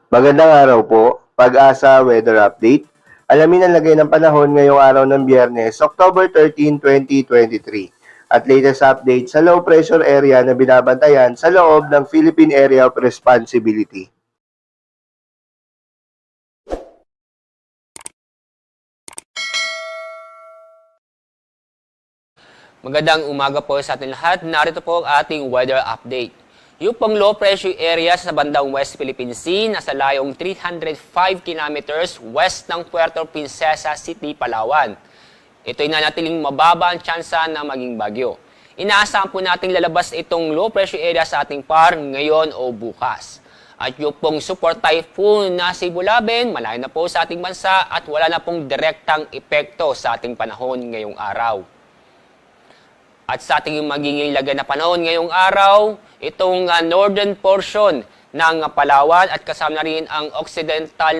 Magandang araw po, Pag-asa Weather Update. Alamin ang lagay ng panahon ngayong araw ng Biyernes, October 13, 2023. At latest update sa low pressure area na binabantayan sa loob ng Philippine Area of Responsibility. Magandang umaga po sa ating lahat. Narito po ang ating weather update. Yung pong low pressure area sa bandang West Philippine Sea, nasa layong 305 kilometers west ng Puerto Princesa City, Palawan. Ito'y nanatiling mababa ang tsansa na maging bagyo. Inaasahan po nating lalabas itong low pressure area sa ating par ngayon o bukas. At yung pong support typhoon na si Bulabin, malayo na po sa ating bansa at wala na pong direktang epekto sa ating panahon ngayong araw. At sa ating magiging lagay na panahon ngayong araw, itong northern portion ng Palawan at kasama na rin ang Occidental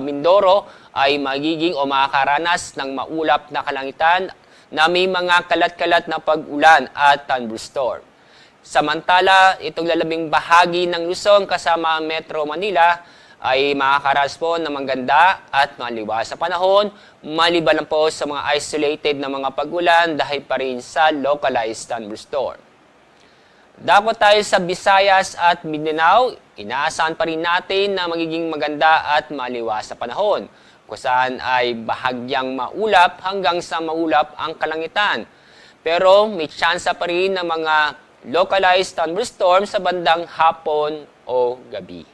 Mindoro ay magiging o makakaranas ng maulap na kalangitan na may mga kalat-kalat na pag-ulan at thunderstorm. Samantala, itong lalabing bahagi ng Luzon kasama Metro Manila ay makakaranas po ng maganda at maliwas sa panahon, maliban lang po sa mga isolated na mga pag-ulan dahil pa rin sa localized thunderstorm. Dapat tayo sa Visayas at Mindanao, inaasahan pa rin natin na magiging maganda at maliwas sa panahon, kung saan ay bahagyang maulap hanggang sa maulap ang kalangitan. Pero may tsansa pa rin ng mga localized thunderstorm sa bandang hapon o gabi.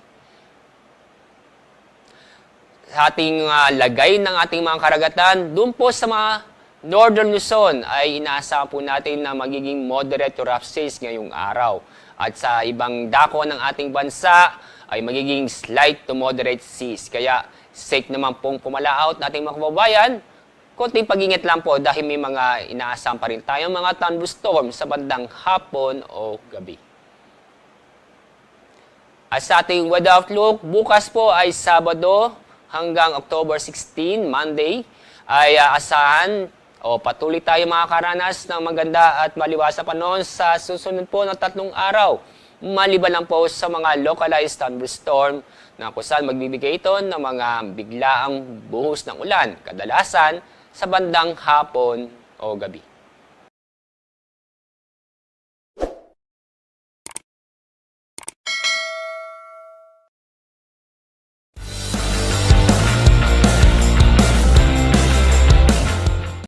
Sa ating lagay ng ating mga karagatan, doon po sa mga Northern Luzon ay inaasahan po natin na magiging moderate to rough seas ngayong araw. At sa ibang dako ng ating bansa ay magiging slight to moderate seas. Kaya safe naman pong pumalaot nating mga kababayan. Konting pag-ingat lang po dahil may mga inaasahan pa rin tayong mga thunderstorm sa bandang hapon o gabi. At sa ating weather outlook, bukas po ay Sabado hanggang October 16, Monday, ay asahan o patuloy tayo makakaranas ng maganda at maliwas na panahon sa susunod po ng 3 araw. Maliban lang po sa mga localized thunderstorm na kung saan magbibigay ito ng mga biglaang buhos ng ulan, kadalasan sa bandang hapon o gabi.